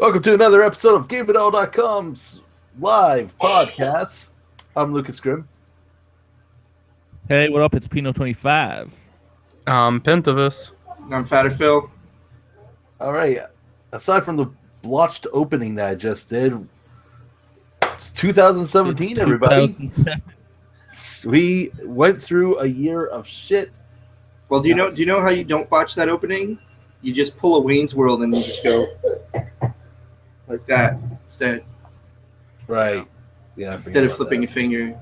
Welcome to another episode of GameItAll.com's live podcast. I'm Lucas Grimm. Hey, what up? It's Pino 25. Pentavus. I'm Phatter Phil. All right. Aside from the blotched opening that I just did, it's 2017, It's everybody. 2007. We went through a year of shit. Well, do you know how you don't botch that opening? You just pull a Wayne's World and you just go like that instead. Right. Yeah. Instead of flipping a finger.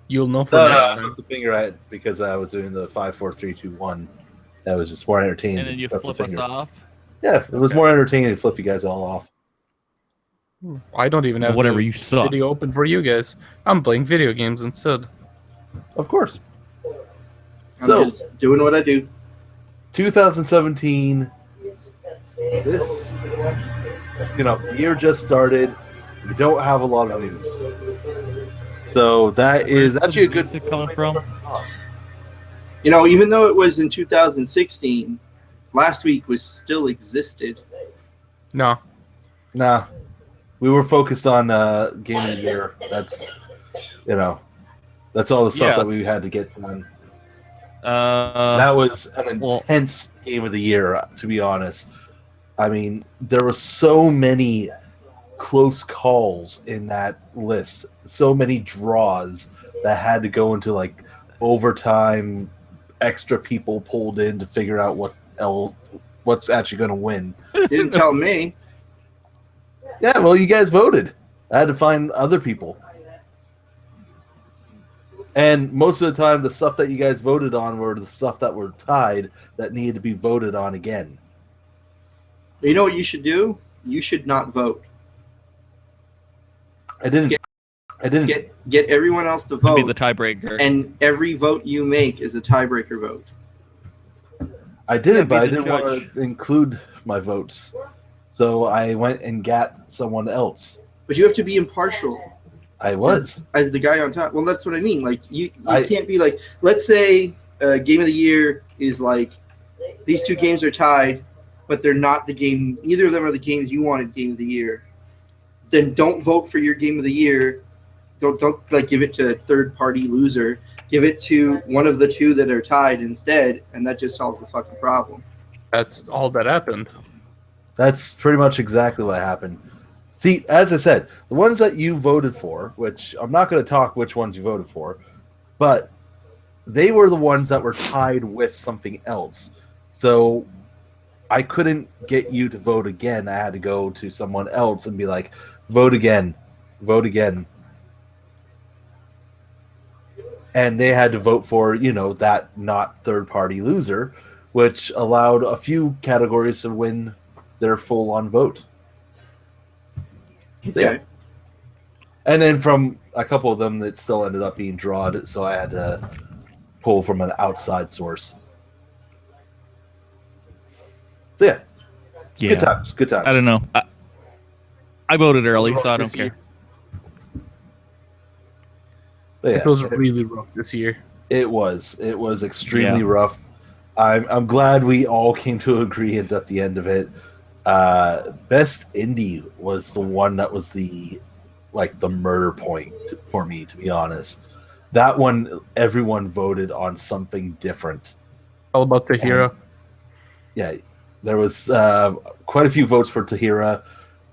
You'll know for No, next I time. flipped the finger at because I was doing the 5, 4, 3, 2, 1. That was just more entertaining. And then you to flip the us finger. off. Yeah, it was more entertaining to flip you guys all off. I don't even have Whatever, the you suck. video open for you guys. I'm playing video games instead. Of course. I'm So, just doing what I do. 2017, this, the year just started. We don't have a lot of news. So that is actually a good... Where's it coming from? You know, even though it was in 2016, last week was still existed. No. Nah, we were focused on Game of the Year. That's, that's all the stuff Yeah. that we had to get done. That was an intense Game of the Year, to be honest. I mean, there were so many close calls in that list, so many draws that had to go into like overtime, extra people pulled in to figure out what's actually going to win. Didn't tell me. Yeah, well, you guys voted. I had to find other people. And most of the time, the stuff that you guys voted on were the stuff that were tied that needed to be voted on again. You know what you should do? You should not vote. I didn't. Get everyone else to Be vote, the tiebreaker. and every vote you make is a tiebreaker vote. I didn't, but I be the didn't want judge. to include my votes. So I went and got someone else. But you have to be impartial. I was. As the guy on top. Well, that's what I mean. Like you can't be like, let's say Game of the Year is like these two games are tied, but they're not the game. Neither of them are the games you wanted Game of the Year. Then don't vote for your Game of the Year. Don't like give it to a third party loser. Give it to one of the two that are tied instead, and that just solves the fucking problem. That's all that happened. That's pretty much exactly what happened. See, as I said, the ones that you voted for, which I'm not going to talk which ones you voted for, but they were the ones that were tied with something else. So I couldn't get you to vote again. I had to go to someone else and be like, vote again, vote again. And they had to vote for, that not third-party loser, which allowed a few categories to win their full-on vote. So, yeah. And then from a couple of them, it still ended up being drawed, so I had to pull from an outside source. So yeah, Yeah. good times, good times. I don't know. I voted early, Rough so I don't this care. year. But It was really rough this year. it was extremely Yeah. rough. I'm glad we all came to agreement at the end of it. Best indie was the one that was the murder point for me, to be honest. That one, everyone voted on something different. All about Tahira. Yeah, there was quite a few votes for Tahira,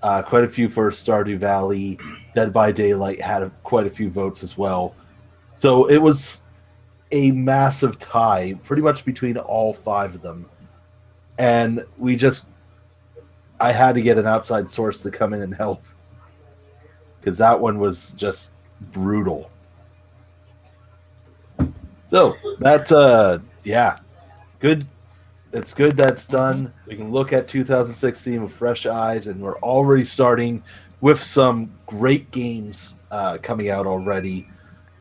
quite a few for Stardew Valley. Dead by Daylight had quite a few votes as well. So it was a massive tie, pretty much between all 5 of them. And I had to get an outside source to come in and help, because that one was just brutal. So that's good. It's good that's done. We can look at 2016 with fresh eyes, and we're already starting with some great games coming out already.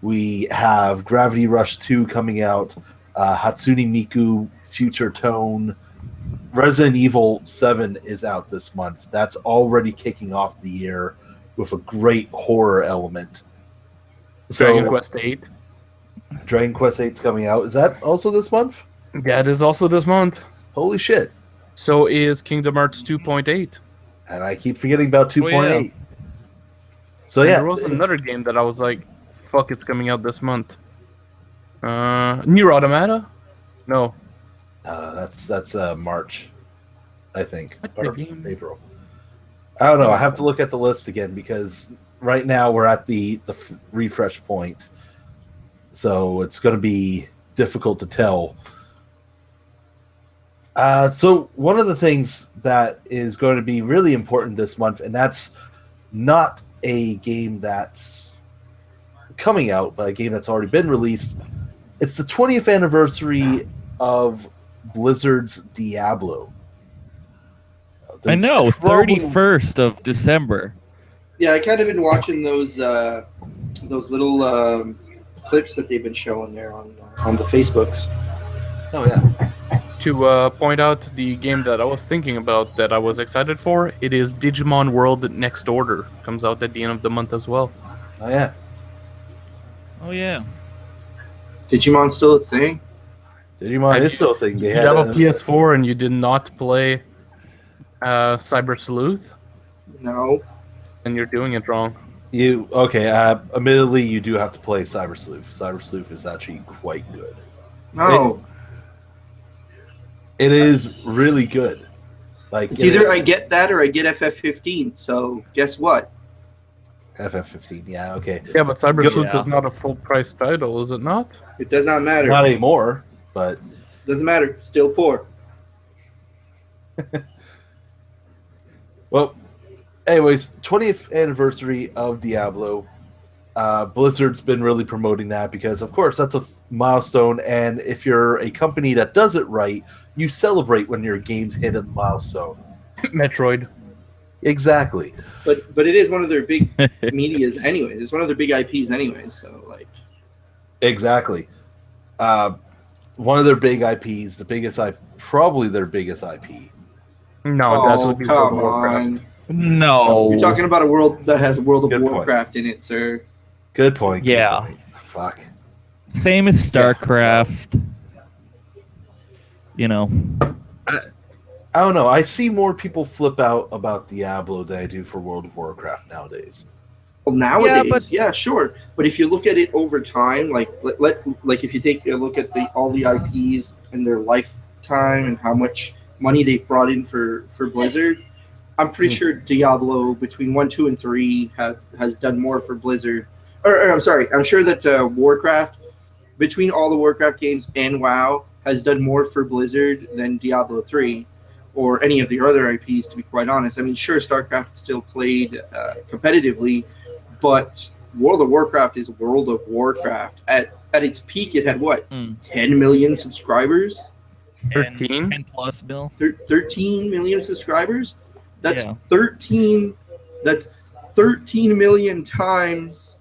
We have Gravity Rush 2 coming out, Hatsune Miku Future Tone. Resident Evil 7 is out this month. That's already kicking off the year with a great horror element. Dragon Quest 8. Dragon Quest 8 is coming out. Is that also this month? That is also this month. Holy shit. So is Kingdom Hearts 2.8. and I keep forgetting about 2.8. yeah. So And yeah, there was another game that I was like, "Fuck, it's coming out this month." Nier Automata? No. that's March, I think, What or game? April. I don't know. I have to look at the list again because right now we're at the refresh point, so it's going to be difficult to tell. So one of the things that is going to be really important this month, and that's not a game that's coming out, but a game that's already been released. It's the 20th anniversary of Blizzard's Diablo. I know, Probably- 31st of December. Yeah, I kind of been watching those little clips that they've been showing there on the Facebooks. Oh yeah. To point out the game that I was thinking about that I was excited for, it is Digimon World Next Order. Comes out at the end of the month as well. Oh yeah. Oh yeah. Digimon still a thing? Digimon is still a thing. You have a PS4 and you did not play Cyber Sleuth, No. and you're doing it wrong. You okay? Admittedly, you do have to play Cyber Sleuth. Cyber Sleuth is actually quite good. No. It is really good. Like It's either I get that or I get FF15. So guess what? FF15. Yeah, okay. Yeah, but Cyber Sleuth Yeah. is not a full price title, is it not? It does not matter. Not anymore, but Doesn't matter. Still poor. well. Anyways, 20th anniversary of Diablo. Blizzard's been really promoting that because, of course, that's a milestone. And if you're a company that does it right, you celebrate when your games hit a milestone. Metroid. Exactly. But it is one of their big medias anyways. It's one of their big IPs anyways. So like. Exactly. One of their big IPs, probably their biggest IP. No, that would be World of Warcraft. on. No. You're talking about a world that has World of Good point. Warcraft in it, sir. Good point. Good Yeah. point. Fuck. Same as StarCraft. You know. I don't know. I see more people flip out about Diablo than I do for World of Warcraft nowadays. Well, nowadays, Yeah, but- sure. But if you look at it over time, like if you take a look at all the IPs and their lifetime and how much money they've brought in for Blizzard, I'm pretty sure Diablo between 1, 2, and 3 has done more for Blizzard. Or I'm sorry, I'm sure that Warcraft, between all the Warcraft games and WoW, has done more for Blizzard than Diablo 3 or any of the other IPs, to be quite honest. I mean, sure, StarCraft still played competitively, but World of Warcraft is World of Warcraft. At its peak, it had what? 10 million subscribers? 13? 10 plus bill. 13 million subscribers? That's Yeah. 13 million times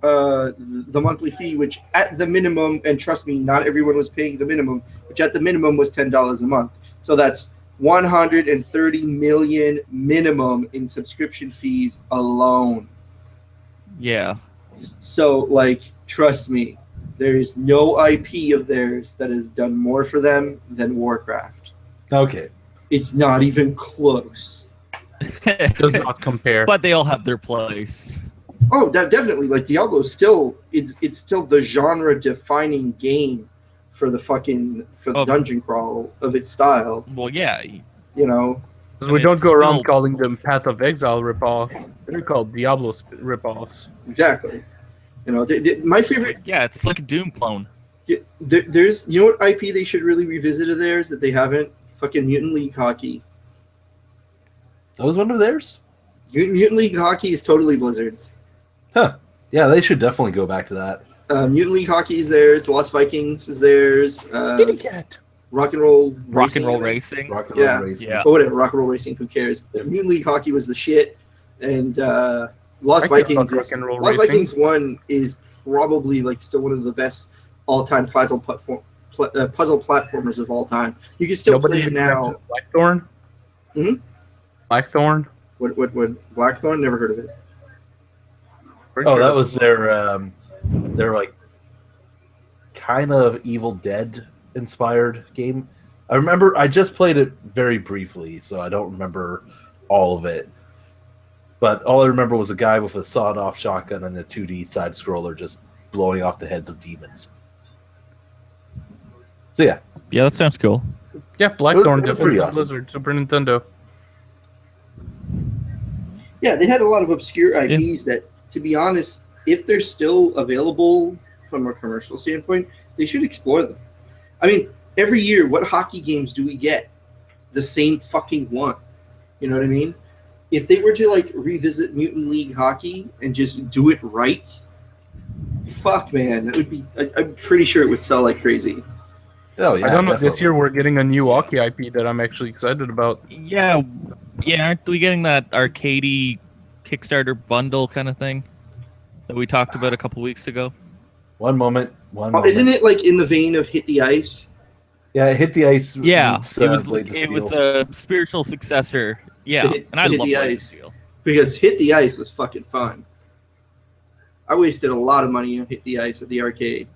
the monthly fee, which at the minimum, and trust me, not everyone was paying the minimum, which at the minimum was $10 a month. So that's 130 million minimum in subscription fees alone. Yeah. So, like, trust me, there is no IP of theirs that has done more for them than Warcraft. Okay. It's not even close. Does not compare. But they all have their place. Oh, definitely. Like Diablo is still it's still the genre defining game for the dungeon crawl of its style. Well, yeah. You know. Because we And don't it's go around still- calling them Path of Exile ripoff. They're called Diablo ripoffs. Exactly. You know, my favorite. Yeah, it's like a Doom clone. There's you know what IP they should really revisit of theirs that they haven't? Fucking Mutant League Hockey. That was one of theirs? Mutant League Hockey is totally Blizzard's. Huh. Yeah, they should definitely go back to that. Mutant League Hockey is theirs. Lost Vikings is theirs. Kitty Cat. Rock and Roll Rock and Roll Racing. Racing. Rock and Roll Yeah. Racing. Yeah. But whatever, Rock and Roll Racing, who cares? Mutant League Hockey was the shit. And Lost I care about Vikings Rock and Roll Lost Racing. Vikings 1 is probably like still one of the best all-time puzzle platformers of all time. You can still play it now. Blackthorn? Hmm? Blackthorn? What Blackthorn? Never heard of it. Oh, that was their like kind of Evil Dead inspired game. I remember I just played it very briefly, so I don't remember all of it. But all I remember was a guy with a sawed-off shotgun and a 2D side-scroller just blowing off the heads of demons. So yeah. Yeah, that sounds cool. Yeah, Blackthorn, it was definitely pretty from awesome. Blizzard, Super Nintendo. Yeah, they had a lot of obscure IPs that, to be honest, if they're still available from a commercial standpoint, they should explore them. I mean, every year, what hockey games do we get? The same fucking one. You know what I mean? If they were to like revisit Mutant League Hockey and just do it right, fuck, man, it would be. I'm pretty sure it would sell like crazy. Oh yeah, I don't know. definitely. This year we're getting a new hockey IP that I'm actually excited about. Yeah, aren't we getting that arcadey Kickstarter bundle kind of thing that we talked about a couple weeks ago? One moment. Isn't it like in the vein of Hit the Ice? Yeah, Hit the Ice. Yeah, meets, it was Blades of it Steel. was a spiritual successor. Yeah, and I Hit love the Blades of Ice. Steel. Because Hit the Ice was fucking fun. I wasted a lot of money on Hit the Ice at the arcade.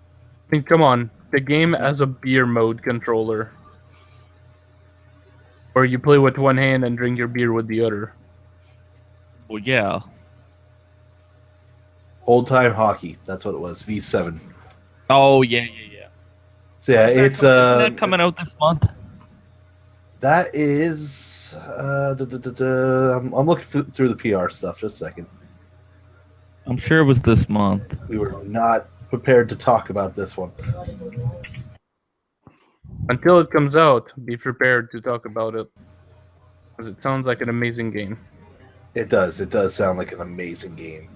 I mean, come on. The game has a beer mode controller. Where you play with one hand and drink your beer with the other. Well, yeah. Old time hockey. That's what it was. V7. Oh yeah. So yeah, Isn't it's isn't that coming out this month? That is. I'm looking through the PR stuff. Just a second. I'm sure it was this month. We were not prepared to talk about this one. Until it comes out, be prepared to talk about it. Because it sounds like an amazing game. It does. It does sound like an amazing game.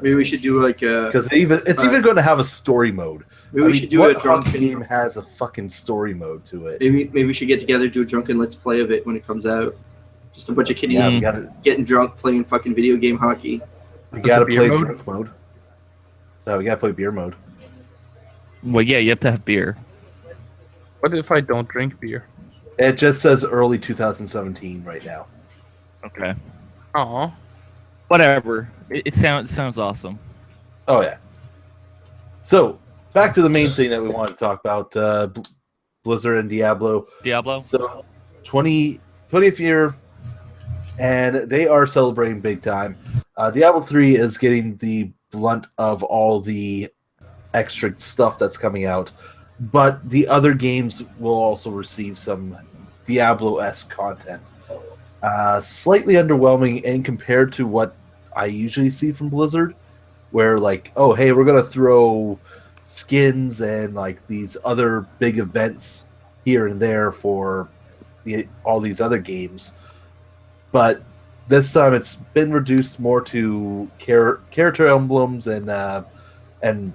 Maybe we should do like a. Because it's even going to have a story mode. Maybe we should do what a hockey drunken game has a fucking story mode to it? Maybe we should get together, do a drunken let's play of it when it comes out. Just a bunch of kiddies Yeah, we got to getting drunk playing fucking video game hockey. play beer mode? drunk mode. No, we got to play beer mode. Well, yeah, you have to have beer. What if I don't drink beer? It just says early 2017 right now. Okay. Aw. Whatever. It sounds awesome. Oh yeah. So back to the main thing that we wanted to talk about: Blizzard and Diablo. Diablo. So 20th year, and they are celebrating big time. Diablo 3 is getting the blunt of all the extra stuff that's coming out, but the other games will also receive some Diablo-esque content. Slightly underwhelming in compared to what I usually see from Blizzard, where like, oh hey, we're gonna throw skins and like these other big events here and there for all these other games, but this time it's been reduced more to character emblems and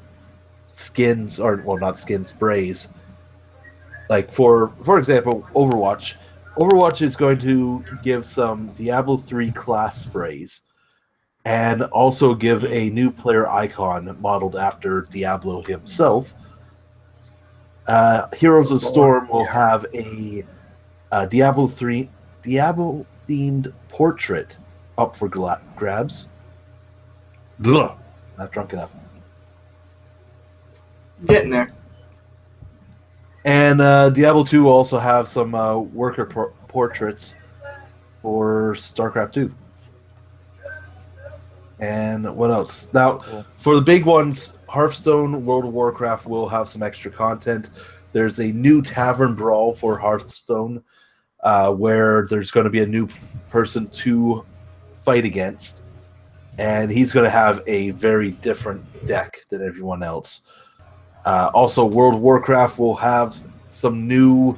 skins, or well, not skins, sprays. Like for example, Overwatch. Overwatch is going to give some Diablo 3 class sprays and also give a new player icon modeled after Diablo himself. Heroes of Storm will have a Diablo 3 Diablo-themed portrait up for grabs. Blah. Not drunk enough. Getting there. And Diablo 2 will also have some worker portraits for StarCraft 2. And what else? Now, for the big ones, Hearthstone, World of Warcraft will have some extra content. There's a new Tavern Brawl for Hearthstone, where there's going to be a new person to fight against. And he's going to have a very different deck than everyone else. Also, World of Warcraft will have some new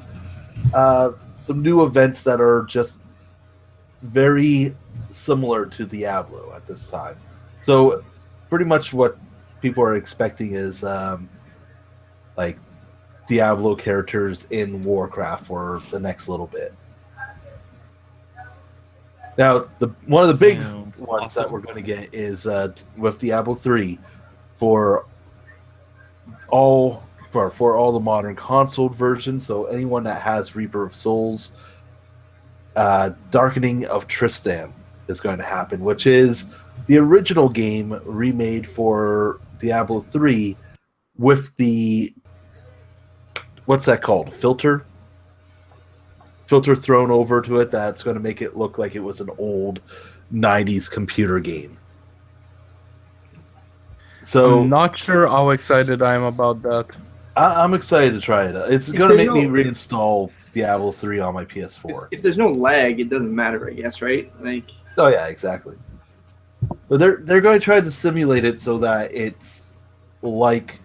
events that are just very similar to Diablo at this time. So, pretty much what people are expecting is like Diablo characters in Warcraft for the next little bit. Now, one of the big ones that we're going to get is with Diablo 3 for all the modern console versions. So anyone that has Reaper of Souls, Darkening of Tristan is going to happen, which is the original game remade for Diablo 3 with the, what's that called? Filter filter thrown over to it that's going to make it look like it was an old 90s computer game. So I'm not sure how excited I am about that. I'm excited to try it. It's going to make me reinstall Diablo 3 on my PS4. If there's no lag, it doesn't matter, I guess, right? Like, oh yeah, exactly. But they're going to try to simulate it so that it's like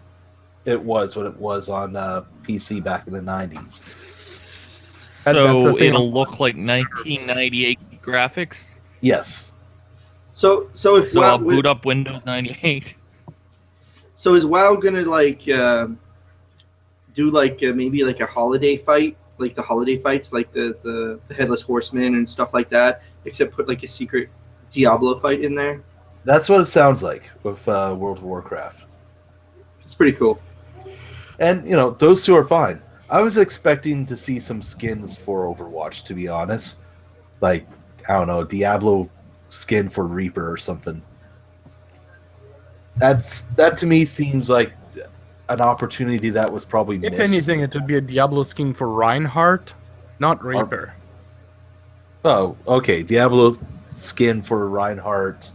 it was when it was on PC back in the 90s. So it'll look like 1998 graphics. Yes. So if I'll boot up Windows 98. So is WoW gonna like do like maybe like a holiday fight, like the holiday fights, like the Headless Horseman and stuff like that, except put like a secret Diablo fight in there? That's what it sounds like with World of Warcraft. It's pretty cool. And, you know, those two are fine. I was expecting to see some skins for Overwatch, to be honest. Like, I don't know, Diablo skin for Reaper or something. That to me seems like an opportunity that was probably missed. If anything, it would be a Diablo skin for Reinhardt, not Reaper. Oh, okay. Diablo skin for Reinhardt.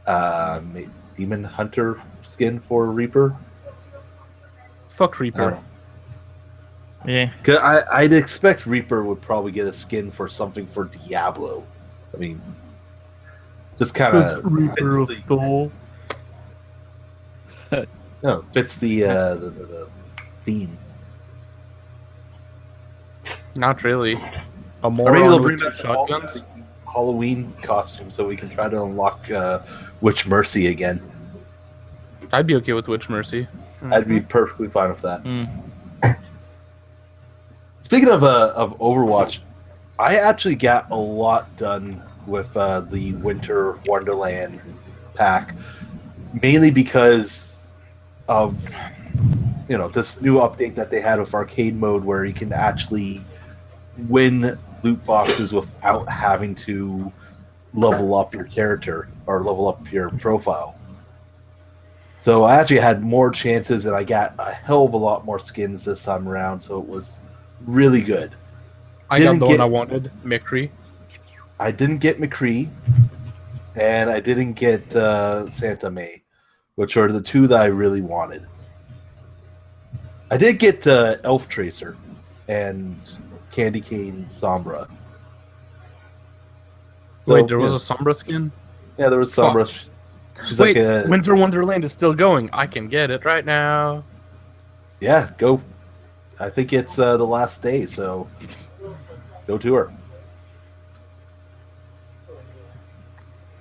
Demon Hunter skin for Reaper. Fuck Reaper. Yeah. Cause I'd expect Reaper would probably get a skin for something for Diablo. I mean, just kind of Reaper of Soul. No, fits the theme. Not really. A Or more maybe they'll on bring with back shotguns. Halloween costume so we can try to unlock Witch Mercy again. I'd be okay with Witch Mercy. I'd be perfectly fine with that. Mm. Speaking of Overwatch, I actually got a lot done with the Winter Wonderland pack, mainly because of this new update that they had with arcade mode, where you can actually win loot boxes without having to level up your character or level up your profile. So I actually had more chances, and I got a hell of a lot more skins this time around, so it was really good. I got the one I wanted, McCree. I didn't get McCree, and I didn't get Santa May, which are the two that I really wanted. I did get Elf Tracer and Candy Cane Sombra. So, Wait, there was a Sombra skin? Yeah, there was Sombra. She's Wait, like Winter Wonderland is still going. I can get it right now. Yeah, go. I think it's the last day, so go to her.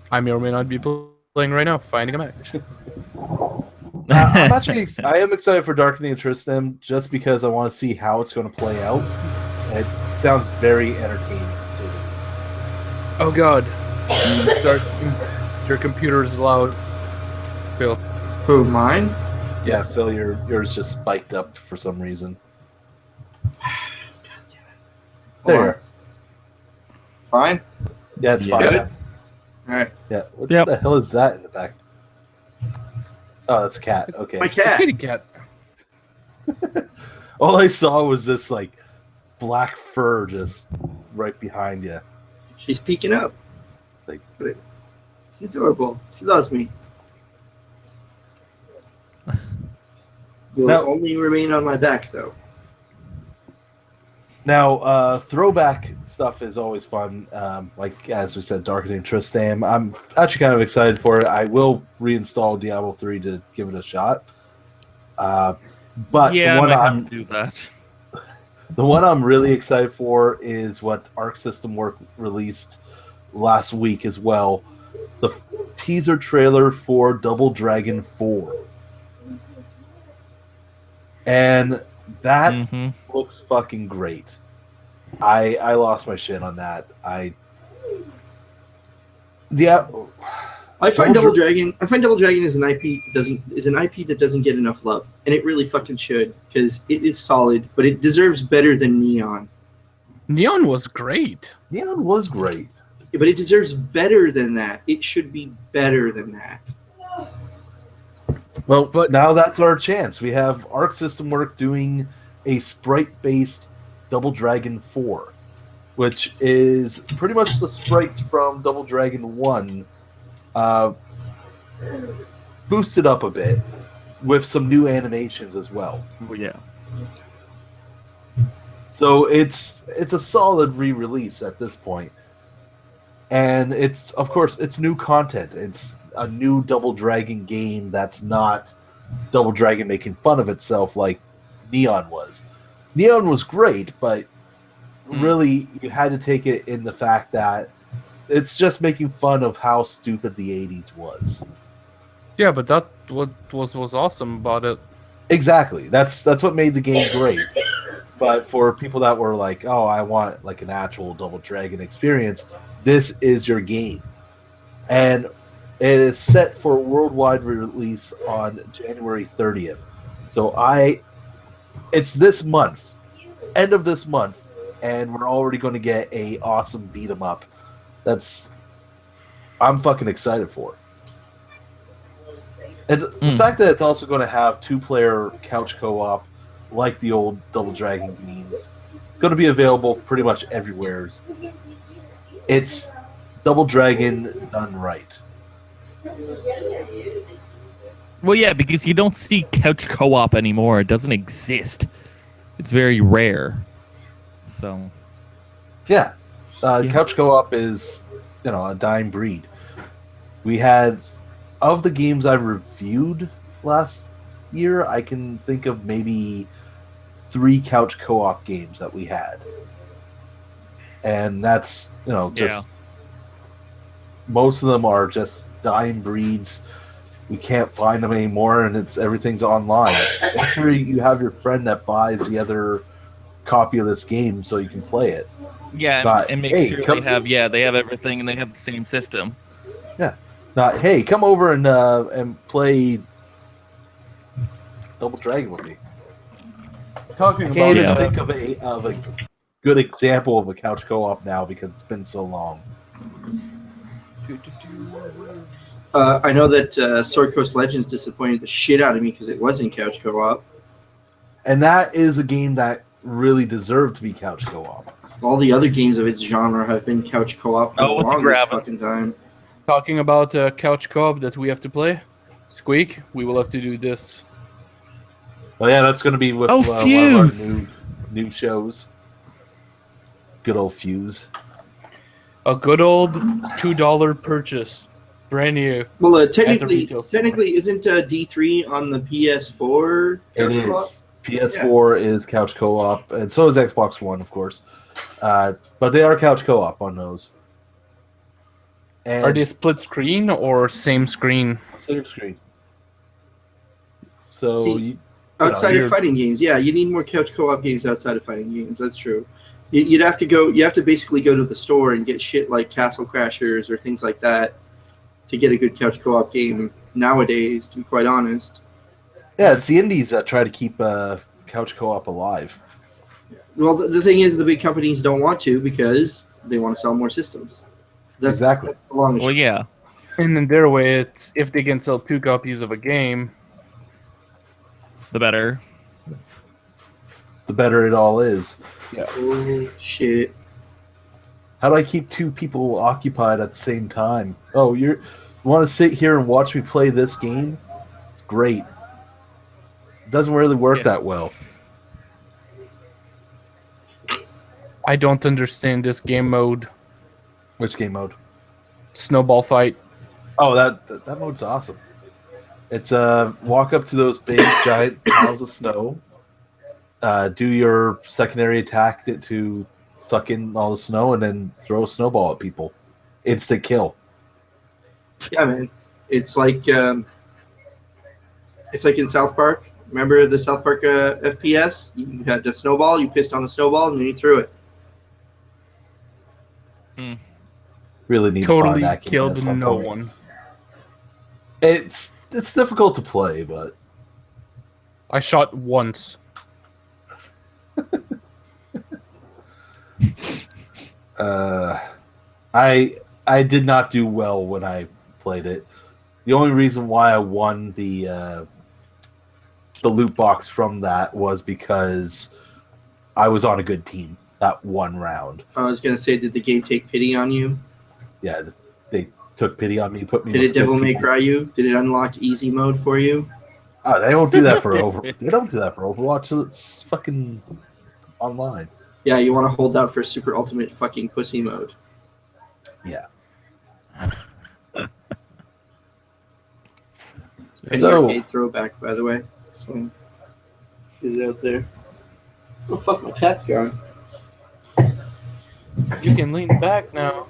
I may or may not be playing right now, finding a match. I am excited for Darkening of Tristan just because I want to see how it's going to play out. And it sounds very entertaining to say the least. Oh god. Your computer is loud. Phil. Who, mine? Yeah, Phil, yours just spiked up for some reason. God damn it. There. Fine? Yeah, it's fine. Good? Alright. Yeah. What the hell is that in the back? Oh, that's a cat. Okay. My It's a cat. kitty cat. All I saw was this like black fur just right behind you. She's peeking up. Like, she's adorable. She loves me. Will Now- only remain on my back, though. now, throwback stuff is always fun. Like as we said, Darkening Tristan. I'm actually kind of excited for it. I will reinstall Diablo 3 to give it a shot. But Yeah, the one I might have to do that. The one I'm really excited for is what Arc System Work released last week as well. The teaser trailer for Double Dragon 4. And that looks fucking great. I lost my shit on that. I find Double Dragon is an IP that doesn't get enough love, and it really fucking should, because it is solid, but it deserves better than Neon. Neon was great. Neon was great. Yeah, but it deserves better than that. It should be better than that. Well, but now that's our chance. We have Arc System Work doing a sprite-based Double Dragon 4. which is pretty much the sprites from Double Dragon 1 boosted up a bit with some new animations as well. Oh, yeah. So it's a solid re-release at this point. And it's new content. It's a new Double Dragon game that's not Double Dragon making fun of itself like Neon was. Neon was great, but really you had to take it in the fact that it's just making fun of how stupid the 80s was. Yeah, but that what was awesome about it. Exactly. That's what made the game great. But for people that were like, "Oh, I want like an actual Double Dragon experience," this is your game. And it is set for worldwide release on January 30th. So it's this month, end of this month, and we're already going to get a awesome beat 'em up. I'm fucking excited for. And the fact that it's also going to have 2-player couch co-op, like the old Double Dragon games, it's going to be available pretty much everywhere. It's Double Dragon done right. Well, yeah, because you don't see couch co-op anymore. It doesn't exist. It's very rare. So, yeah. Couch co-op is, a dying breed. We had, of the games I reviewed last year, I can think of maybe 3 couch co-op games that we had. And that's, just... Most of them are just dying breeds. We can't find them anymore, and everything's online. Make sure you have your friend that buys the other copy of this game so you can play it. Yeah, and make sure they have everything and they have the same system. Yeah. Not, hey, come over and play Double Dragon with me. I can't even think of a good example of a couch co-op now because it's been so long. I know that Sword Coast Legends disappointed the shit out of me because it wasn't couch co-op. And that is a game that really deserved to be couch co-op. All the other games of its genre have been couch co-op for the longest fucking time. Talking about couch co-op that we have to play, Squeak, we will have to do this. Well, yeah, that's going to be with one of our new shows. Good old Fuse. A good old $2 purchase. Brand new. Well, technically, isn't D3 on the PS4? It is. PS4 is couch co-op, and so is Xbox One, of course. But they are couch co-op on those. And are they split screen or same screen? Same screen. So See, outside of fighting games, yeah, you need more couch co-op games outside of fighting games. That's true. You have to basically go to the store and get shit like Castle Crashers or things like that to get a good couch co-op game nowadays, to be quite honest. Yeah, it's the indies that try to keep couch co-op alive. Well, the thing is, the big companies don't want to because they want to sell more systems. That's exactly. Well, yeah. And in their way, it's if they can sell 2 copies of a game, the better. The better it all is. Yeah. Oh, shit. How do I keep 2 people occupied at the same time? Oh, you want to sit here and watch me play this game? It's great. It doesn't really work that well. I don't understand this game mode. Which game mode? Snowball fight. Oh, that mode's awesome. It's walk up to those big giant piles of snow, do your secondary attack to suck in all the snow, and then throw a snowball at people. Instant kill. Yeah, man. It's like in South Park. Remember the South Park FPS? You had the snowball, you pissed on the snowball, and then you threw it. Really need totally to find that game killed at some no point. one. It's difficult to play, but I shot once. I did not do well when I played it. The only reason why I won the loot box from that was because I was on a good team. that one round. I was gonna say, did the game take pity on you? Yeah, they took pity on me, put me. Did with it Devil good May people. Cry you? Did it unlock easy mode for you? Oh, they don't do that for They don't do that for Overwatch. So it's fucking online. Yeah, you want to hold out for super ultimate fucking pussy mode. Yeah. An So- arcade throwback, by the way. So, get it out there. Oh fuck, my cat's gone. You can lean back now.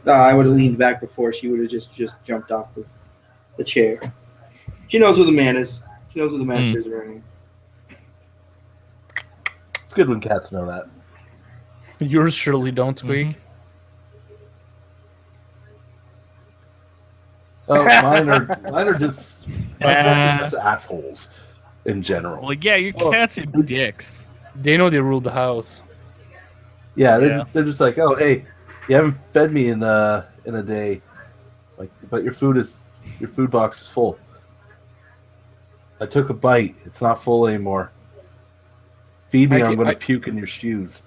I would have leaned back before. She would have just jumped off the chair. She knows where the man is. She knows where the master is running. It's good when cats know that. Yours surely don't squeak. Mhm. Oh, mine are just my cats are just assholes in general. Well, yeah, your cats are dicks. They know they rule the house. Yeah, Yeah. they're just like, oh, hey, you haven't fed me in a day, like, but your food box is full. I took a bite. It's not full anymore. Feed me, or I'm going to puke in your shoes.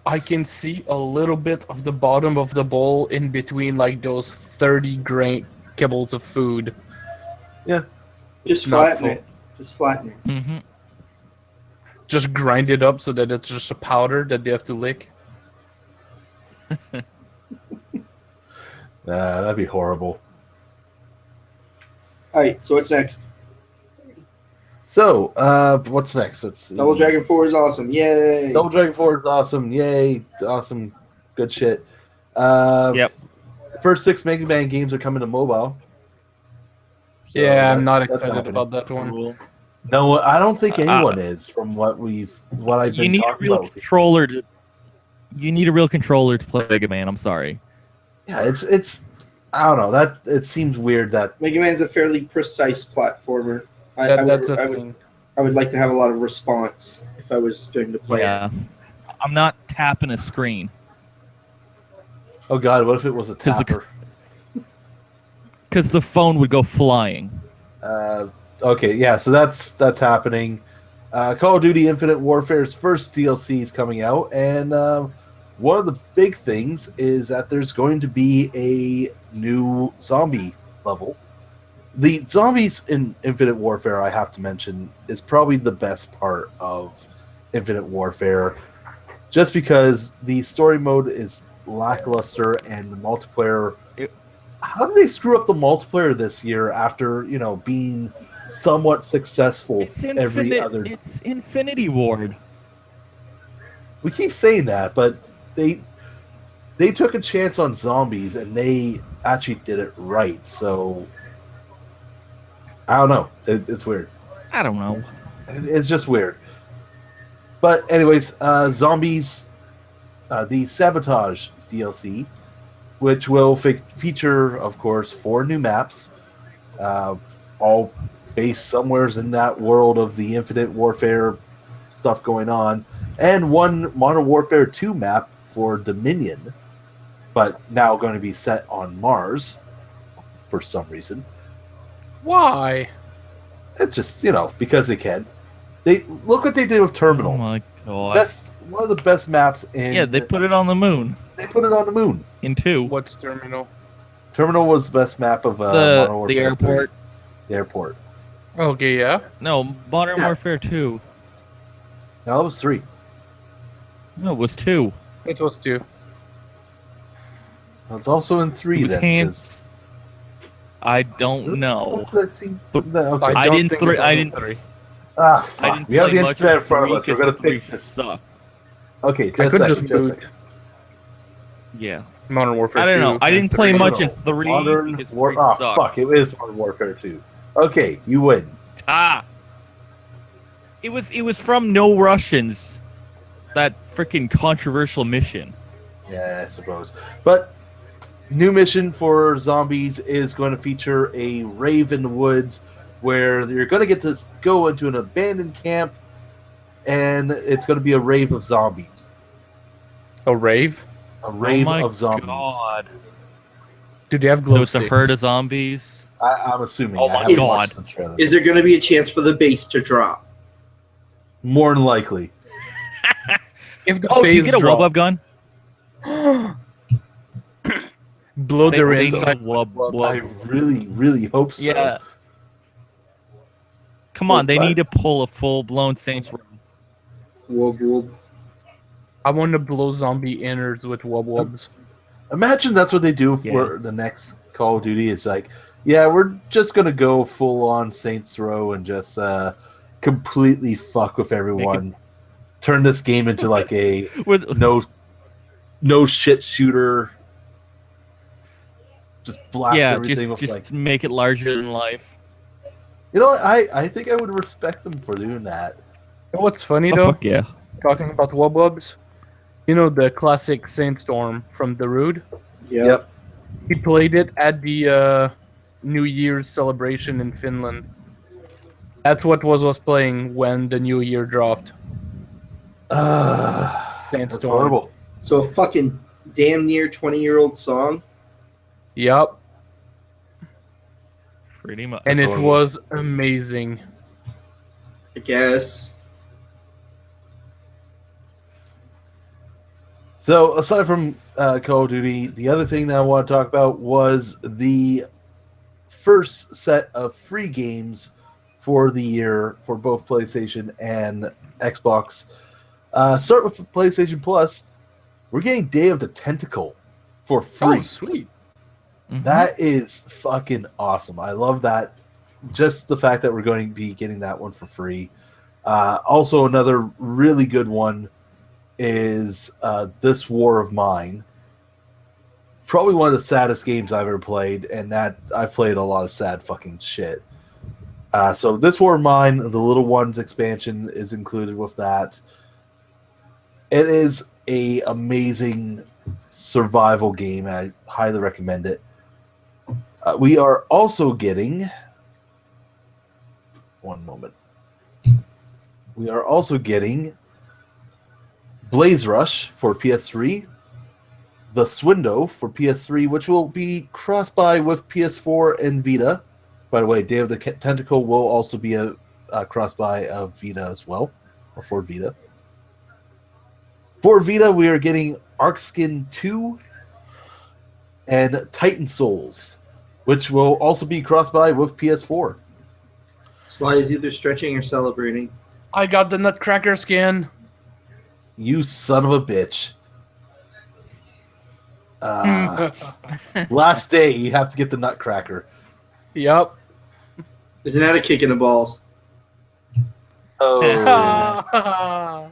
I can see a little bit of the bottom of the bowl in between, like those 30 grain kibbles of food. Yeah, Just Not flatten full. it. Just flatten it. Mm-hmm. Just grind it up so that it's just a powder that they have to lick. that'd be horrible. Alright, so what's next? So, what's next? Let's see. Double Dragon 4 is awesome. Yay! Double Dragon 4 is awesome. Yay. Awesome. Good shit. Yep. First 6 Mega Man games are coming to mobile. So Yeah, I'm not that's excited happening. about that one. Cool. No, I don't think anyone is from what I've You been need a talking real about. controller to. You need a real controller to play Mega Man. I'm sorry. Yeah, it's I don't know. That it seems weird that Mega Man's a fairly precise platformer. That's a thing. I would like to have a lot of response if I was going to play it. Yeah. I'm not tapping a screen. oh god, what if it was a 'Cause the- tapper? Because the phone would go flying. Okay, yeah, so that's happening. Call of Duty Infinite Warfare's first DLC is coming out, and one of the big things is that there's going to be a new zombie level. The zombies in Infinite Warfare, I have to mention, is probably the best part of Infinite Warfare, just because the story mode is lackluster and the multiplayer. How did they screw up the multiplayer this year after being somewhat successful It's every other? It's Infinity Ward. We keep saying that, but they took a chance on zombies and they actually did it right. So I don't know. It's weird. I don't know. It's just weird. But anyways, zombies, the Sabotage DLC, which will feature, of course, 4 new maps, all based somewhere in that world of the Infinite Warfare stuff going on, and 1 Modern Warfare 2 map for Dominion, but now going to be set on Mars for some reason. Why? It's just, because they can. They look what they did with Terminal. Oh my god. That's one of the best maps in. Yeah, they put it on the moon They put it on the moon. in 2. What's Terminal? Terminal was the best map of Modern The Warfare airport. 3. The airport. Okay, yeah. No, Modern Yeah. Warfare 2. No, it was 3. No, it was 2. It was 2. It's also in 3 It was then. 'cause- hands. I don't know. What did I see? Okay. I don't didn't think three- it was I in didn't- 3. Ah, I fuck. didn't We have play the much internet in of front of 3 us. We're 'cause going to 3 fix this. sucked. Okay, I just a could second. just just a boot second. Yeah. Modern Warfare I don't 2 know. I and didn't play 3. much No, of 3 Modern because War. 3 Oh, sucked. fuck. It is Modern Warfare 2. Okay, you win. Ah. It was from No Russians. That freaking controversial mission. Yeah, I suppose. But new mission for zombies is going to feature a rave in the woods where you're going to get to go into an abandoned camp, and it's going to be a rave of zombies. A rave? A rave oh my of zombies. God. Do they have glow So it's a sticks? herd of zombies. I'm assuming. Oh I my haven't God. watched the trailer. Is there going to be a chance for the base to drop? More than likely. If the Oh, do you phase get a drop, wub gun? blow their They need insides. a wub. I really, really hope so. Yeah. Come Well, on, they but- need to pull a full-blown Saints Row. Whoop, whoop. I want to blow zombie innards with wubs. Imagine that's what they do for the next Call of Duty. It's like, yeah, we're just gonna go full on Saints Row and just completely fuck with everyone. Turn this game into like a With no shit shooter. Just blast everything with just like. make it larger than life. You know, I think I would respect them for doing that. You know what's funny Oh, though? fuck yeah. Talking about wubs, you know the classic Sandstorm from Darude? Yep. He played it at the New Year's celebration in Finland. That's what was playing when the New Year dropped. That's Sandstorm. horrible. So a fucking damn near 20-year-old song. Yup. Pretty much. And it horrible. was amazing. I guess. So, aside from Call of Duty, the other thing that I want to talk about was the first set of free games for the year for both PlayStation and Xbox. Start with PlayStation Plus. We're getting Day of the Tentacle for free. Oh, sweet. Mhm. That is fucking awesome. I love that. Just the fact that we're going to be getting that one for free. Also, another really good one is This War of Mine. Probably one of the saddest games I've ever played, and that I've played a lot of sad fucking shit. So This War of Mine, the Little Ones expansion is included with that. It is a amazing survival game. I highly recommend it. We are also getting... One moment. We are also getting Blaze Rush for PS3, The Swindle for PS3, which will be cross-buy with PS4 and Vita. By the way, Day of the Tentacle will also be a cross-buy of Vita as well, or for Vita. For Vita, we are getting Arkskin 2 and Titan Souls, which will also be cross-buy with PS4. Sly is either stretching or celebrating. I got the Nutcracker skin. You son of a bitch. Last day, you have to get the Nutcracker. Yup. Isn't that a kick in the balls? Oh.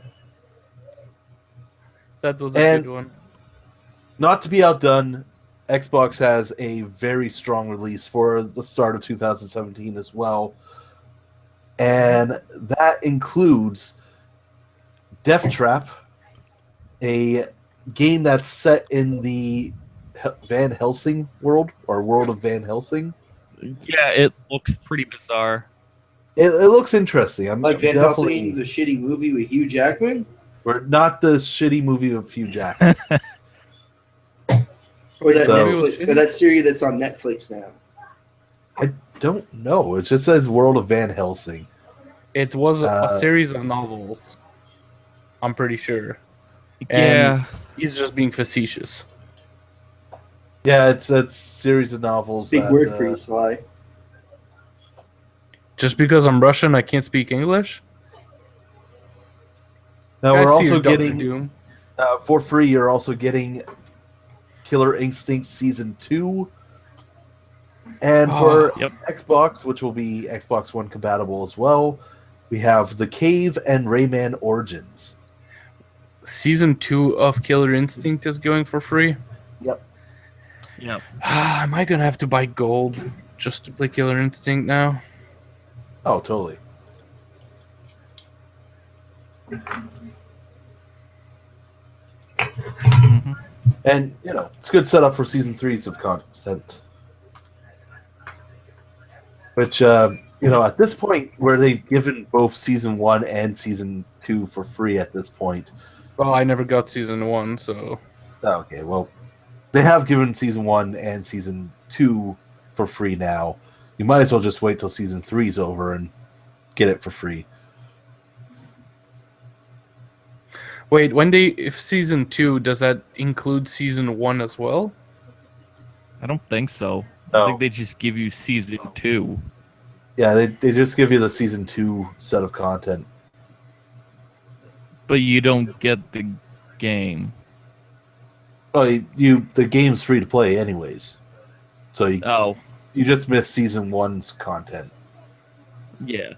That was a And- good one. Not to be outdone, Xbox has a very strong release for the start of 2017 as well. And that includes Death Trap, a game that's set in the Van Helsing world, or world of Van Helsing. Yeah, it looks pretty bizarre. It looks interesting. I'm Like Van definitely Helsing, the shitty movie with Hugh Jackman? We're not the shitty movie of Hugh Jackman. Or that, So- Netflix, or that series that's on Netflix now? I don't know. It just says World of Van Helsing. It was a Uh, series of novels. I'm pretty sure. Yeah. He's just being facetious. Yeah, it's a series of novels. Big that, word for you, Sly. Just because I'm Russian, I can't speak English? Now I we're see also you, Dr. getting Doom. for free. You're also getting Killer Instinct Season 2, and for Yep. Xbox, which will be Xbox One compatible as well, we have The Cave and Rayman Origins. Season 2 of Killer Instinct is going for free. Yep. Yep. Am I gonna have to buy gold just to play Killer Instinct now? Oh, totally. Mhm. And you know, it's a good setup for Season 3s of content. Which you know, at this point, where they've given both Season 1 and Season 2 for free at this point. Well, I never got Season 1, so... Okay, well, they have given Season 1 and Season 2 for free now. You might as well just wait till Season 3 is over and get it for free. Wait, if season 2, does that include season 1 as well? I don't think so. No. I think they just give you season 2. Yeah, they just give you the season 2 set of content. But you don't get the game. Oh, the game's free to play anyways, so you just miss season 1's content, Yeah.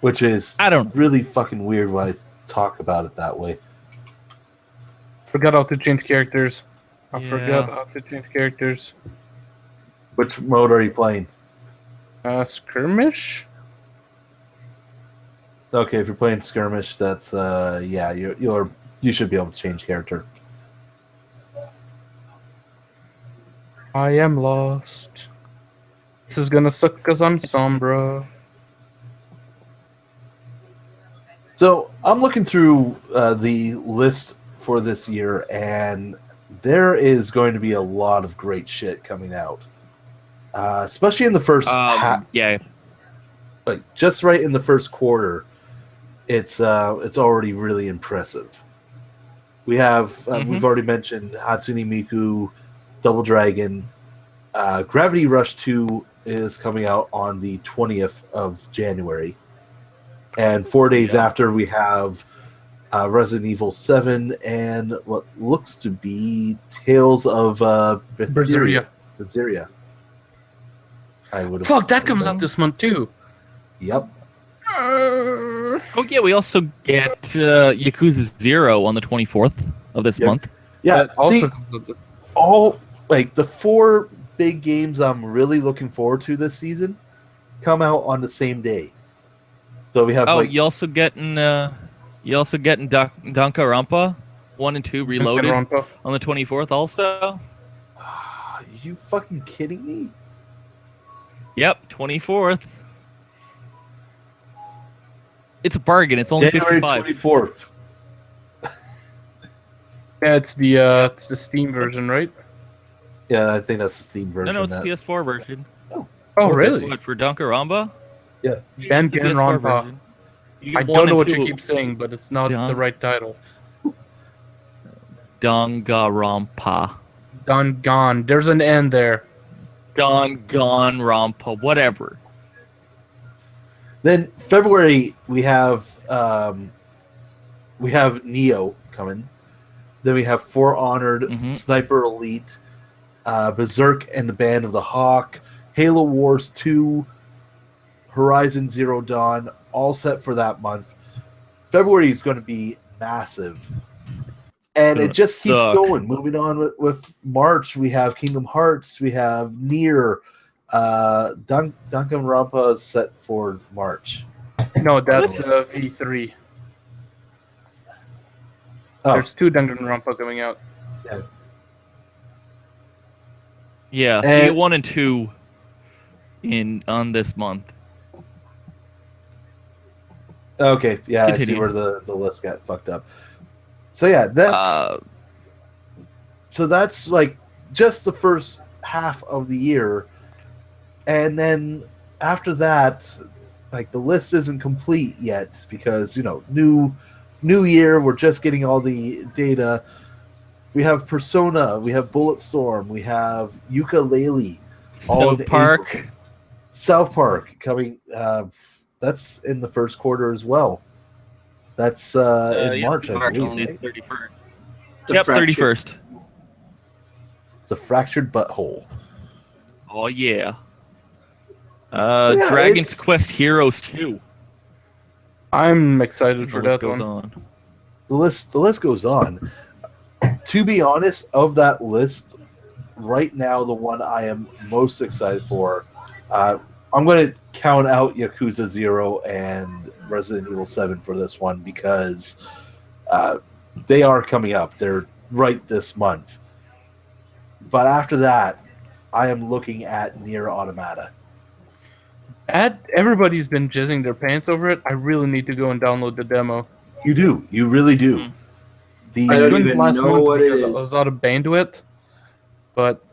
which is I don't. really fucking weird when I talk about it that way. Forgot how to change characters. I Yeah. forgot how to change characters. Which mode are you playing? Skirmish? Okay, if you're playing skirmish, that's yeah, you should be able to change character. I am lost. This is gonna suck because I'm Sombra. So I'm looking through the list for this year, and there is going to be a lot of great shit coming out, especially in the first half. Yeah. Like just right in the first quarter, it's already really impressive. We have we've already mentioned Hatsune Miku, Double Dragon, Gravity Rush 2 is coming out on the 20th of January. And 4 days after, we have Resident Evil 7 and what looks to be Tales of Berseria. Berseria. I would. Fuck, that comes out this month too. Yep. Oh yeah, we also get Yakuza 0 on the 24th of this month. Yeah. That also comes out this. All like the 4 big games I'm really looking forward to this season come out on the same day. So we have you also getting Danganronpa 1 and 2 Reloaded on the 24th also. Are you fucking kidding me? Yep, 24th. It's a bargain. It's only January 55. 24th. Yeah, it's the Steam version, right? Yeah, I think that's the Steam version. No, it's the PS4 version. Oh, really? What, for Danganronpa? Yeah. Danganronpa. I don't know what you keep saying, but it's not the right title. Danganronpa. Dangan. There's an N there. Danganronpa. Whatever. Then February we have Neo coming. Then we have For Honored, Sniper Elite, Berserk and the Band of the Hawk, Halo Wars 2, Horizon Zero Dawn, all set for that month. February is going to be massive. And it just keeps going. Moving on with March, we have Kingdom Hearts, we have Nier, Danganronpa is set for March. No, that's V3. Oh. There's 2 Danganronpa coming out. Yeah, And- we get 1 and 2 on this month. Okay, yeah, Continue. I see where the list got fucked up. So yeah, that's like just the first half of the year, and then after that, like the list isn't complete yet because new year, we're just getting all the data. We have Persona, we have Bulletstorm, we have Yooka-Laylee, South Park coming. That's in the first quarter as well. That's in March, I believe. Only Right? 31st. The Yep, Fractured. 31st. The Fractured Butthole. Oh yeah. Yeah, Dragon's Quest Heroes 2. I'm excited for The list that goes one. on. The list goes on. To be honest, of that list, right now the one I am most excited for, I'm going to count out Yakuza 0 and Resident Evil 7 for this one because they are coming up. They're right this month. But after that, I am looking at Nier Automata. Everybody's been jizzing their pants over it. I really need to go and download the demo. You do. You really do. I don't couldn't even last know month what it because I is. was out of bandwidth. But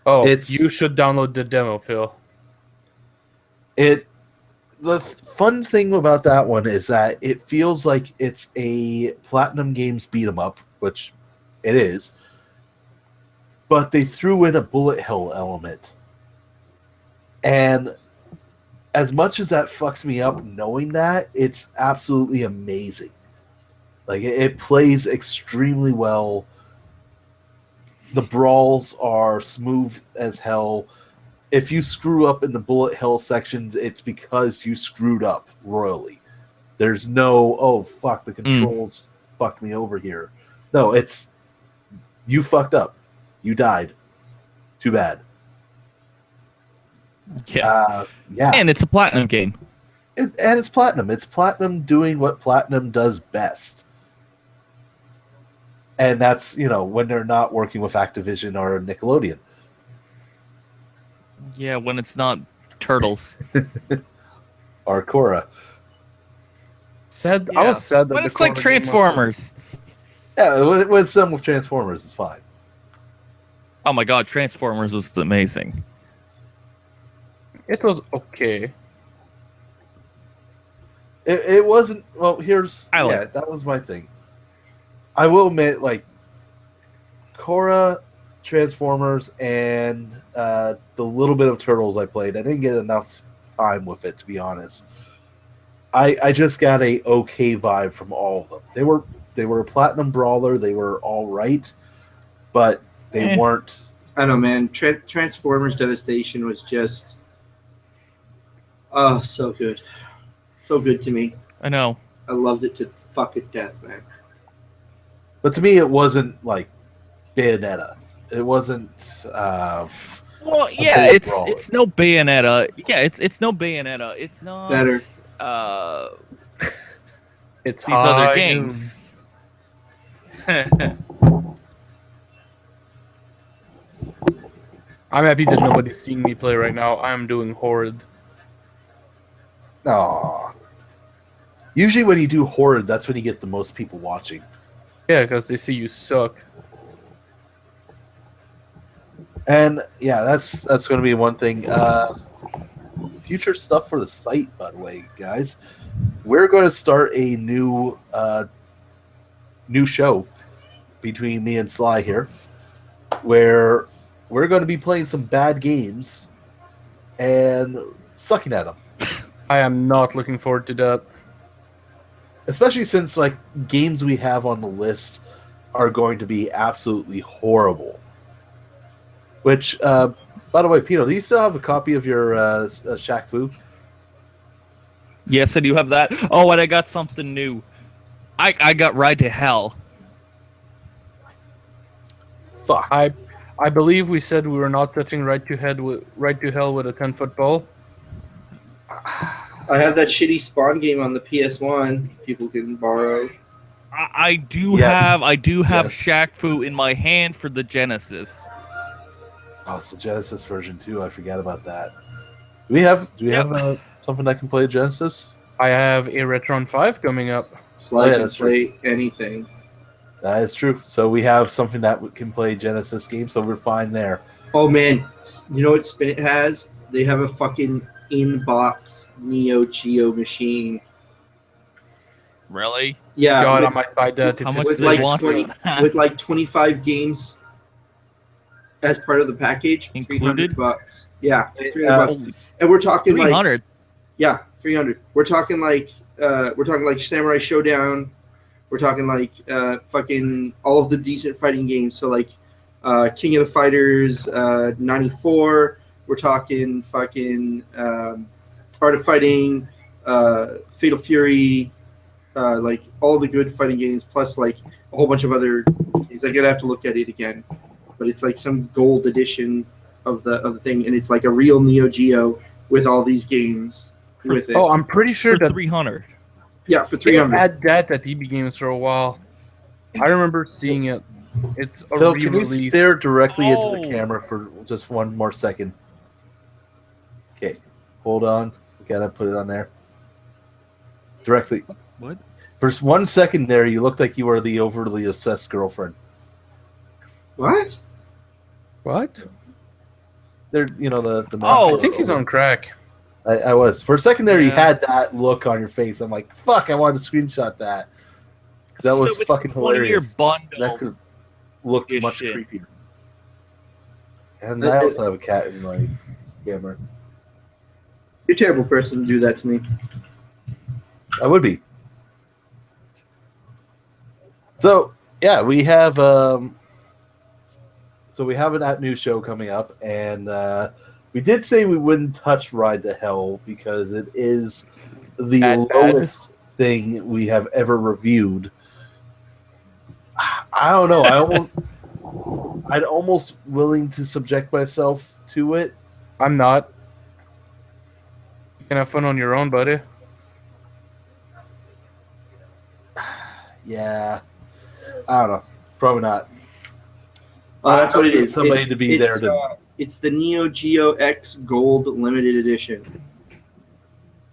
you should download the demo, Phil. the fun thing about that one is that it feels like it's a Platinum Games beat 'em up, which it is, but they threw in a bullet hell element. And as much as that fucks me up knowing that, it's absolutely amazing. Like, it plays extremely well. The brawls are smooth as hell. If you screw up in the bullet hell sections, it's because you screwed up royally. There's no, oh, fuck, the controls fucked me over here. No, it's, you fucked up. You died. Too bad. Yeah. Yeah. And it's a Platinum game. And it's Platinum. It's Platinum doing what Platinum does best. And that's, when they're not working with Activision or Nickelodeon. Yeah, when it's not Turtles. Or Korra. Sad. Yeah. I was sad that When the it's like Korra game was- Transformers. Yeah, when it's done with Transformers, it's fine. Oh my god, Transformers was amazing. It was okay. It wasn't, well, that was my thing. I will admit, like, Korra, Transformers, and the little bit of Turtles I played, I didn't get enough time with it, to be honest. I just got a okay vibe from all of them. They were a Platinum Brawler, they were all right, but they weren't... I don't know, man. Transformers Devastation was just... Oh, so good. So good to me. I know. I loved it to fucking death, man. But to me, it wasn't, like, Bayonetta. It wasn't... Well, yeah, it's no Bayonetta. Yeah, it's no Bayonetta. It's not... Better. It's these other games. I'm happy that nobody's seeing me play right now. I'm doing horrid. Aww. Usually when you do horrid, that's when you get the most people watching. Yeah, because they see you suck. And yeah, that's going to be one thing. Future stuff for the site, by the way, guys. We're going to start a new show between me and Sly here, where we're going to be playing some bad games and sucking at them. I am not looking forward to that. Especially since, like, games we have on the list are going to be absolutely horrible. Which, by the way, Pino, do you still have a copy of your Shaq Fu? Yes, I do have that. Oh, and I got something new. I got Ride to Hell. Fuck. I believe we said we were not touching Right to Hell with a 10-foot ball. I have that shitty Spawn game on the PS1. People can borrow. I do Yes. have Yes. Shaq Fu in my hand for the Genesis. Oh, it's the Genesis version too. I forgot about that. Do we have something that can play Genesis? I have a Retron 5 coming up. Slide yeah, can that's play anything. That is true. So we have something that can play Genesis games, so we're fine there. Oh man, you know what Spinit has? They have a fucking in-box Neo Geo machine. Really? Yeah, God, I with, might buy that. How If much it's do they like want 20 for that? with like 25 games as part of the package. Included? $300. Yeah, $300. Holy And we're talking like 300. yeah, 300. We're talking like Samurai Showdown. We're talking like fucking all of the decent fighting games. So like King of the Fighters 94. We're talking fucking Art of Fighting, Fatal Fury, like all the good fighting games, plus like a whole bunch of other games. I'm gonna have to look at it again, but it's like some gold edition of the thing, and it's like a real Neo Geo with all these games with it. Oh, I'm pretty sure For that 300. Yeah, for they 300. had that at EB Games for a while. I remember seeing it. It's a Phil, can you re-release. stare directly into Oh. the camera for just one more second? Okay, hold on. We gotta put it on there. Directly. What? For 1 second there, you looked like you were the overly obsessed girlfriend. What? What? There, the Oh, I think he's on crack. I was. For a second there, you Yeah. had that look on your face. I'm like, fuck, I wanted to screenshot that. Because that was it's fucking 20-year hilarious. bundle. That could have looked much edition. creepier. And I also have a cat in my camera. You're a terrible person to do that to me. I would be. So yeah, we have that new show coming up, and we did say we wouldn't touch Ride to Hell because it is the That bad? lowest thing we have ever reviewed. I don't know. I'd almost willing to subject myself to it. I'm not. You can have fun on your own, buddy. Yeah, I don't know. Probably not. That's what it is. Somebody to be there to. It's the Neo Geo X Gold Limited Edition.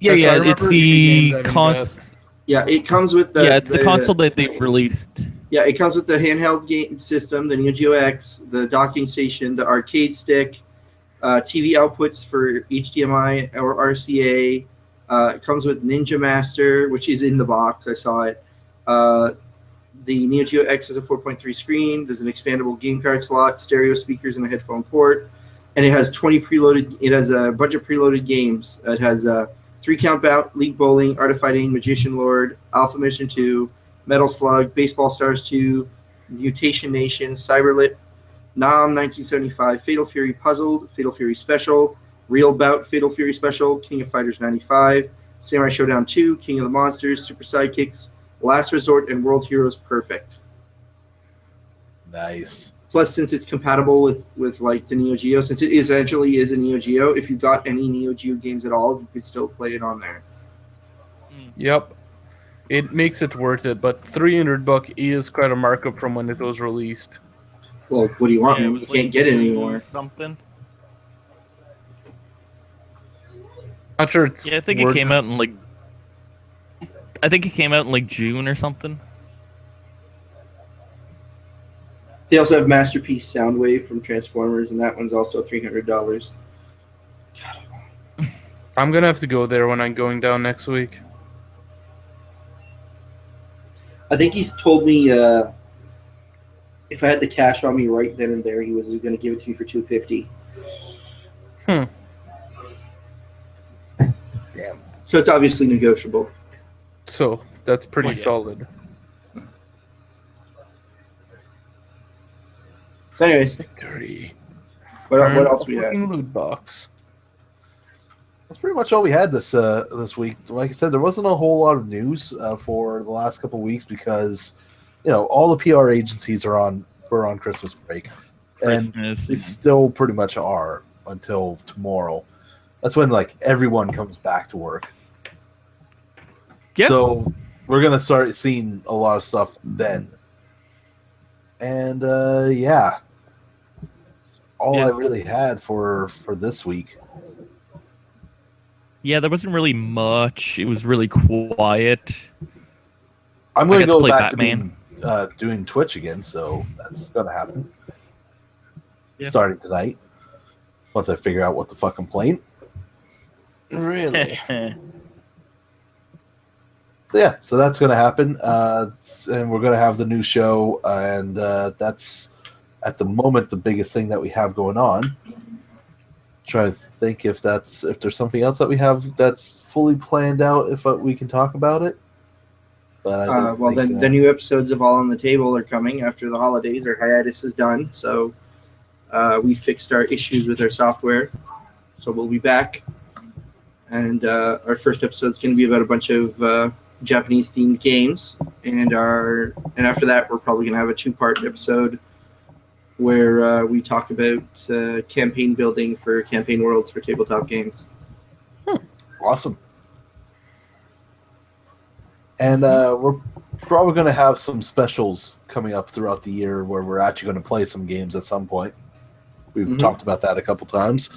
Yeah, Yes, I yeah. remember It's EB the Games having console. Yeah, it comes with the. Yeah, it's the console that they released. Yeah, it comes with the handheld game system, the Neo Geo X, the docking station, the arcade stick, TV outputs for HDMI or RCA. It comes with Ninja Master, which is in the box. I saw it. The Neo Geo X is a 4.3 screen. There's an expandable game card slot, stereo speakers, and a headphone port. And it has 20 preloaded. It has a bunch of preloaded games. It has 3-Count Bout, League Bowling, Art of Fighting, Magician Lord, Alpha Mission 2, Metal Slug, Baseball Stars 2, Mutation Nation, Cyberlit, Nam 1975, Fatal Fury Puzzled, Fatal Fury Special, Real Bout, Fatal Fury Special, King of Fighters 95, Samurai Showdown 2, King of the Monsters, Super Sidekicks, Last Resort, and World Heroes Perfect. Nice. Plus, since it's compatible with like the Neo Geo, since it essentially is a Neo Geo, if you got any Neo Geo games at all, you could still play it on there. Yep. It makes it worth it, but $300 is quite a markup from when it was released. Well, what do you want, Yeah, it man? You was can't like get it anymore. Something. Not sure it's. Yeah, I think it came out in like. I think it came out in like June or something. They also have Masterpiece Soundwave from Transformers, and that one's also $300. I'm gonna have to go there when I'm going down next week. I think he's told me if I had the cash on me right then and there, he was going to give it to me for $250. Hmm. Damn. So it's obviously negotiable. So that's pretty Well, yeah. solid. So, anyways, Victory. what Earn else a we had? fucking loot box. That's pretty much all we had this week. Like I said, there wasn't a whole lot of news for the last couple of weeks because, all the PR agencies were on Christmas break, and Christmas they and- still pretty much are until tomorrow. That's when everyone comes back to work. Yep. So we're gonna start seeing a lot of stuff then. And yeah, all I really had for this week. Yeah, there wasn't really much. It was really quiet. I'm going to got to go play back Batman. to doing Twitch again, so that's going to happen. Yeah. Starting tonight, once I figure out what the fuck I'm playing. Really? So yeah, so that's going to happen, and we're going to have the new show, and that's at the moment the biggest thing that we have going on. Trying to think if there's something else that we have that's fully planned out, if we can talk about it. But I don't Well, think, then the new episodes of All on the Table are coming after the holidays. Our hiatus is done, so we fixed our issues with our software, so we'll be back. And our first episode is going to be about a bunch of Japanese themed games, and after that, we're probably going to have a 2-part episode where we talk about campaign building for campaign worlds for tabletop games. awesome. And we're probably going to have some specials coming up throughout the year where we're actually going to play some games at some point. We've talked about that a couple times.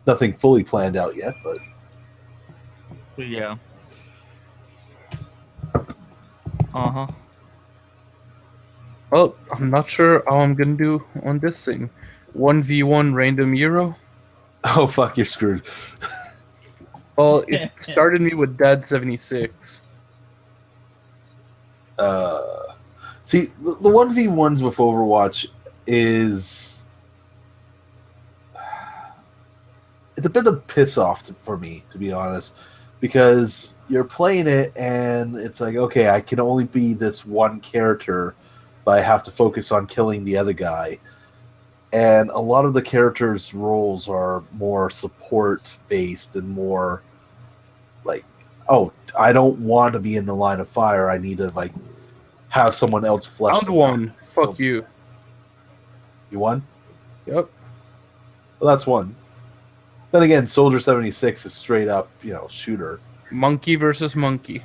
Nothing fully planned out yet, but Yeah. Uh-huh. Well, I'm not sure how I'm gonna do on this thing. 1v1 random Euro. oh fuck, you're screwed. Well, it started me with Dad 76. See, the 1v1s with Overwatch is it's a bit of piss off for me, to be honest, because you're playing it and it's like, okay, I can only be this one character, but I have to focus on killing the other guy. And a lot of the characters' roles are more support-based and more like, oh, I don't want to be in the line of fire. I need to, like, have someone else flesh Round them one. out. Fuck you. You won? Yep. Well, that's one. Then again, Soldier 76 is straight up, shooter. Monkey versus monkey.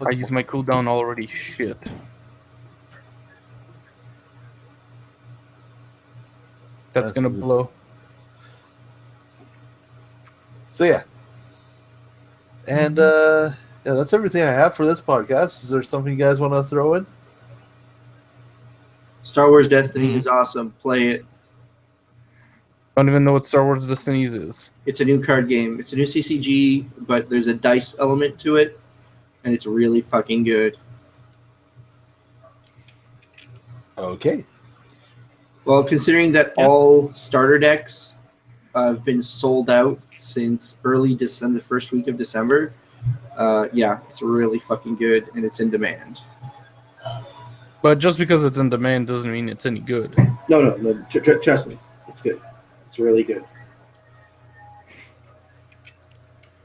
I use my cooldown already. Shit. That's gonna blow. So yeah. And yeah, that's everything I have for this podcast. Is there something you guys want to throw in? Star Wars Destiny is awesome. Play it. Don't even know what Star Wars Destinies is. It's a new card game. It's a new CCG, but there's a dice element to it, and it's really fucking good. Okay. Well, considering that all starter decks have been sold out since early December, the first week of December, yeah, it's really fucking good, and it's in demand. But just because it's in demand doesn't mean it's any good. No, trust me. It's good. It's really good.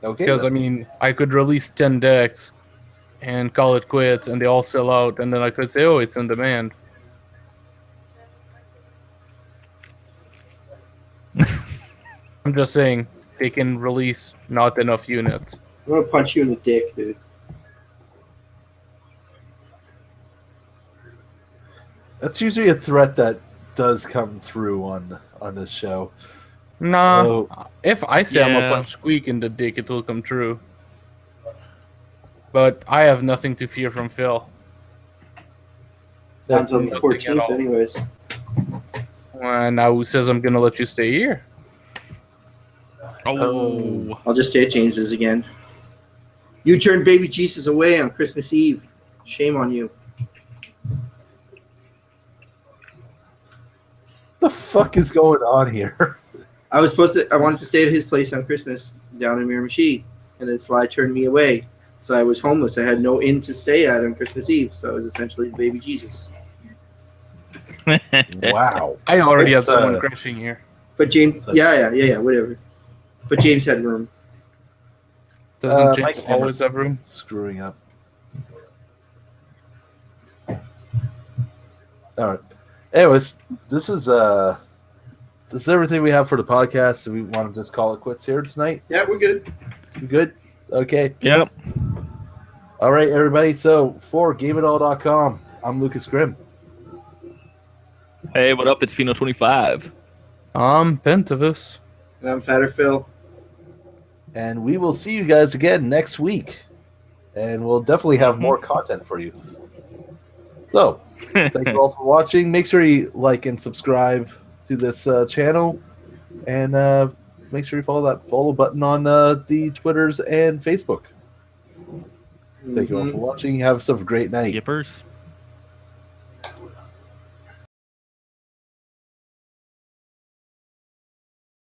Okay. Because, I mean, I could release 10 decks and call it quits, and they all sell out, and then I could say, oh, it's in demand. I'm just saying, they can release not enough units. I'm going to punch you in the dick, dude. That's usually a threat that does come through on this show. Nah, Oh. if I say I'm gonna punch Squeak in the dick, it will come true. But I have nothing to fear from Phil. Not until the Nothing at 14th, all. anyways. Now who says I'm gonna let you stay here? Oh. I'll just stay at James's again. You turned baby Jesus away on Christmas Eve. Shame on you. What the fuck is going on here? I wanted to stay at his place on Christmas down in Miramichi, and then Sly turned me away. So I was homeless. I had no inn to stay at on Christmas Eve, so I was essentially the baby Jesus. Wow. I already have It's, someone crashing here. But James, yeah, whatever. But James had room. Doesn't my James always camera's have room? Screwing up. All right. Anyways, this is everything we have for the podcast. So we want to just call it quits here tonight. Yeah, we're good. You good? Okay. Yep. All right, everybody. So for GameItAll.com, I'm Lucas Grimm. Hey, what up? It's Pino 25. I'm Pentavus. And I'm Phatter Phil. And we will see you guys again next week. And we'll definitely have more content for you. So, thank you all for watching. Make sure you like and subscribe to this channel. And make sure you follow that follow button on the Twitters and Facebook. Thank you all for watching. Have yourself a great night. Yippers.